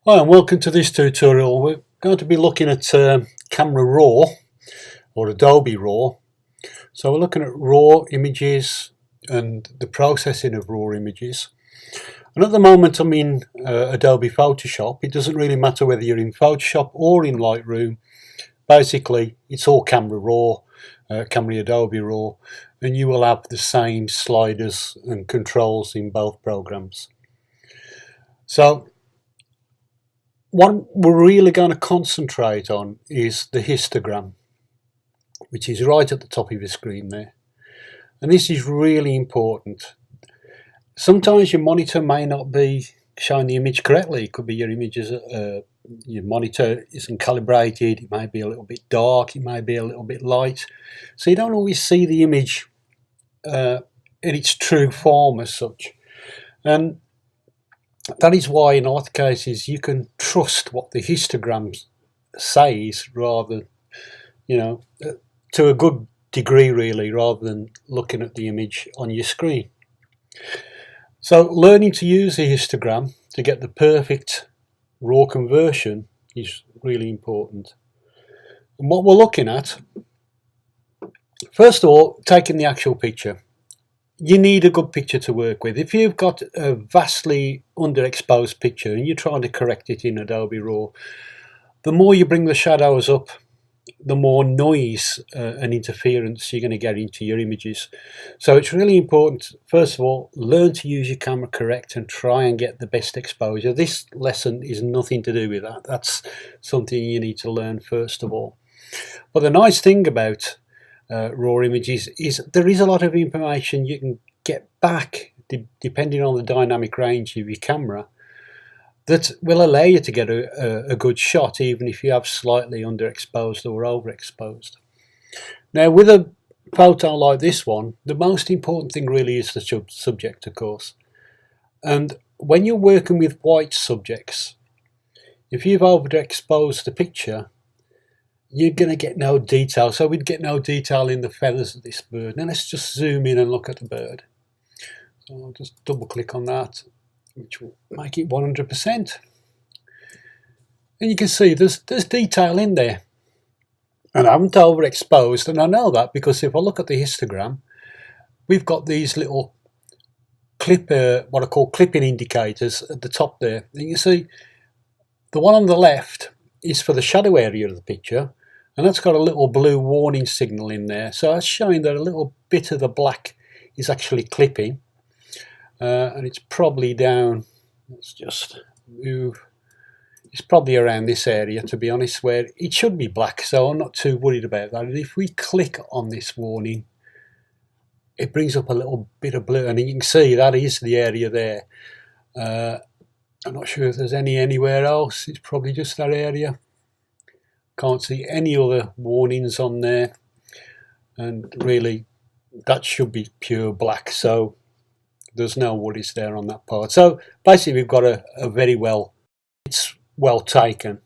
Hi and welcome to this tutorial. We're going to be looking at Camera Raw or Adobe RAW. So we're looking at RAW images and the processing of RAW images. And at the moment I'm in Adobe Photoshop. It doesn't really matter whether you're in Photoshop or in Lightroom. Basically it's all Camera Raw, Camera Adobe RAW, and you will have the same sliders and controls in both programs. So what we're really going to concentrate on is the histogram, which is right at the top of your screen there. And this is really important. Sometimes your monitor may not be showing the image correctly. It could be your your monitor isn't calibrated, it may be a little bit dark, it may be a little bit light. So you don't always see the image in its true form as such. And that is why in a lot of cases you can trust what the histogram says rather, to a good degree really, rather than looking at the image on your screen. So learning to use a histogram to get the perfect RAW conversion is really important. And what we're looking at, first of all, taking the actual picture. You need a good picture to work with. If you've got a vastly underexposed picture and you're trying to correct it in Adobe RAW, the more you bring the shadows up, the more noise and interference you're going to get into your images. So it's really important, first of all, learn to use your camera correct and try and get the best exposure. This lesson is nothing to do with that. That's something you need to learn first of all. But the nice thing about RAW images is there is a lot of information you can get back depending on the dynamic range of your camera that will allow you to get a good shot even if you have slightly underexposed or overexposed. Now with a photo like this one, the most important thing really is the subject, of course. And when you're working with white subjects, if you've overexposed the picture, you're going to get no detail. So we'd get no detail in the feathers of this bird. Now let's just zoom in and look at the bird. So I'll just double click on that, which will make it 100%. And you can see there's detail in there. And I haven't overexposed, and I know that because if I look at the histogram, we've got these little what I call clipping indicators at the top there. And you can see the one on the left is for the shadow area of the picture, and that's got a little blue warning signal in there. So that's showing that a little bit of the black is actually clipping, and it's probably down, let's just move, it's probably around this area, to be honest, where it should be black, so I'm not too worried about that. And if we click on this warning, it brings up a little bit of blue, and you can see that is the area there. I'm not sure if there's anywhere else. It's probably just that area. Can't see any other warnings on there, and really that should be pure black, so there's no worries there on that part. So basically we've got a very it's well taken.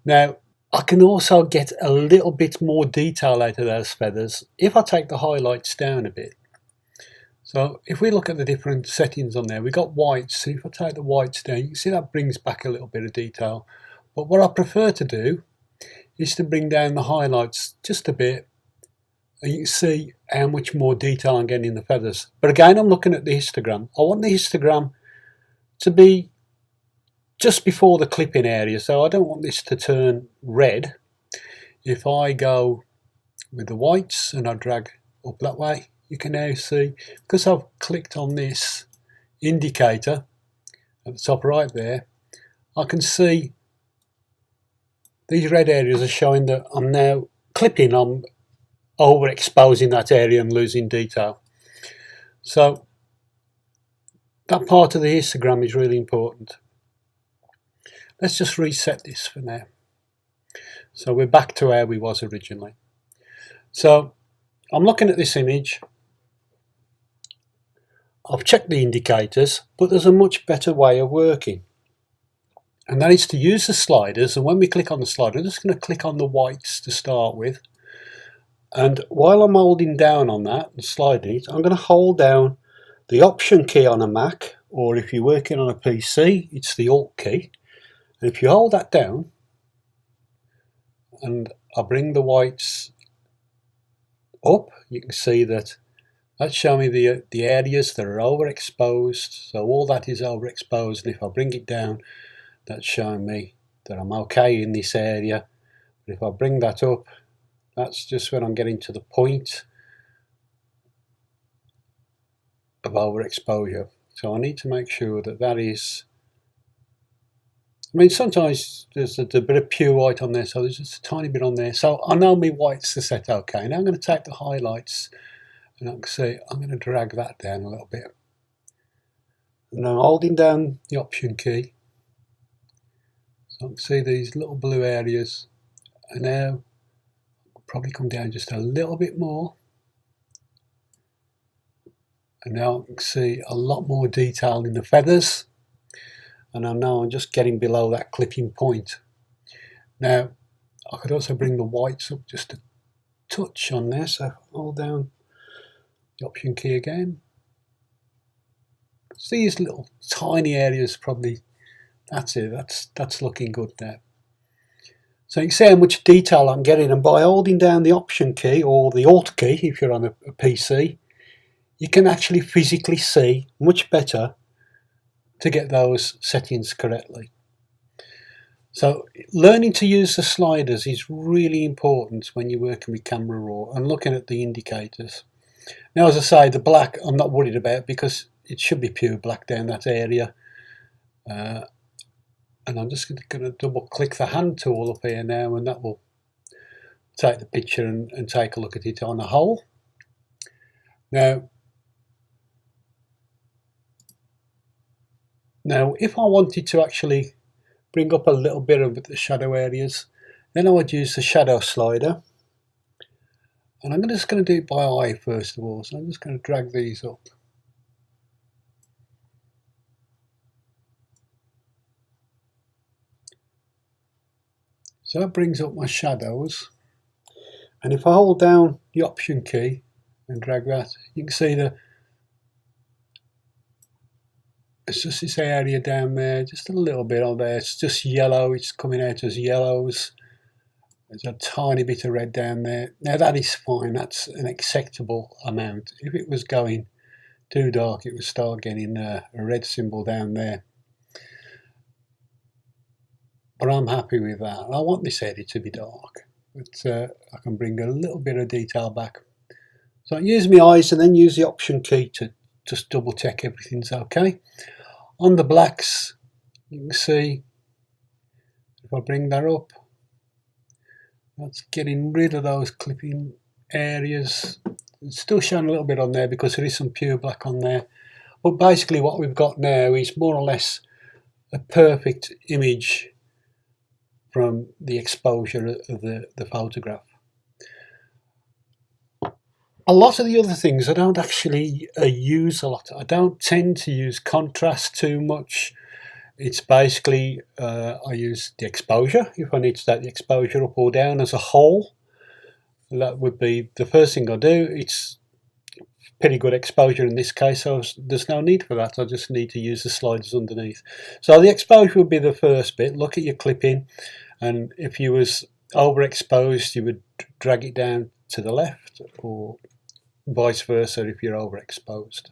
Now I can also get a little bit more detail out of those feathers if I take the highlights down a bit. So if we look at the different settings on there, we've got whites. So if I take the whites down, you can see that brings back a little bit of detail. But what I prefer to do is to bring down the highlights just a bit, and you can see how much more detail I'm getting in the feathers. But again, I'm looking at the histogram. I want the histogram to be just before the clipping area, so I don't want this to turn red. If I go with the whites and I drag up that way, you can now see, because I've clicked on this indicator at the top right there, I can see these red areas are showing that I'm now clipping, I'm overexposing that area and losing detail. So that part of the histogram is really important. Let's just reset this for now. So we're back to where we was originally. So I'm looking at this image. I've checked the indicators, but there's a much better way of working. And that is to use the sliders, and when we click on the slider, I'm just going to click on the whites to start with. And while I'm holding down on that and sliding it, I'm going to hold down the Option key on a Mac, or if you're working on a PC, it's the Alt key. And if you hold that down and I bring the whites up, you can see that that's showing me the areas that are overexposed. So all that is overexposed, and if I bring it down, that's showing me that I'm okay in this area. But if I bring that up, that's just when I'm getting to the point of overexposure. So I need to make sure that that is, I mean, sometimes there's a bit of pure white on there, so there's just a tiny bit on there. So I know my whites are set okay. Now I'm going to take the highlights, and I can see I'm going to drag that down a little bit. And I'm holding down the Option key, so I can see these little blue areas. And now I'll probably come down just a little bit more. And now I can see a lot more detail in the feathers. And I know I'm just getting below that clipping point. Now, I could also bring the whites up just a touch on there. So hold down the Option key again. See these little tiny areas, probably, that's it, that's looking good there. So you can see how much detail I'm getting, and by holding down the Option key, or the Alt key if you're on a PC, you can actually physically see much better to get those settings correctly. So learning to use the sliders is really important when you're working with Camera Raw and looking at the indicators. Now, as I say, the black I'm not worried about because it should be pure black down that area. And I'm just going to double click the hand tool up here now, and that will take the picture and take a look at it on a whole. Now if I wanted to actually bring up a little bit of the shadow areas, then I would use the shadow slider. And I'm just going to do it by eye first of all. So I'm just going to drag these up. So that brings up my shadows. And if I hold down the Option key and drag that, you can see that it's just this area down there, just a little bit on there. It's just yellow, it's coming out as yellows. There's a tiny bit of red down there. Now that is fine, that's an acceptable amount. If it was going too dark, it would start getting a red symbol down there. But I'm happy with that. I want this area to be dark, but I can bring a little bit of detail back. So I use my eyes and then use the Option key to just double check everything's okay. On the blacks, you can see, if I bring that up, that's getting rid of those clipping areas. It's still showing a little bit on there because there is some pure black on there. But basically what we've got now is more or less a perfect image from the exposure of the photograph. A lot of the other things I don't actually use a lot. I don't tend to use contrast too much. It's basically, I use the exposure. If I need to take the exposure up or down as a whole, that would be the first thing I do. It's pretty good exposure in this case, so there's no need for that. I just need to use the sliders underneath. So the exposure would be the first bit. Look at your clipping, and if you was overexposed, you would drag it down to the left, or vice versa if you're overexposed.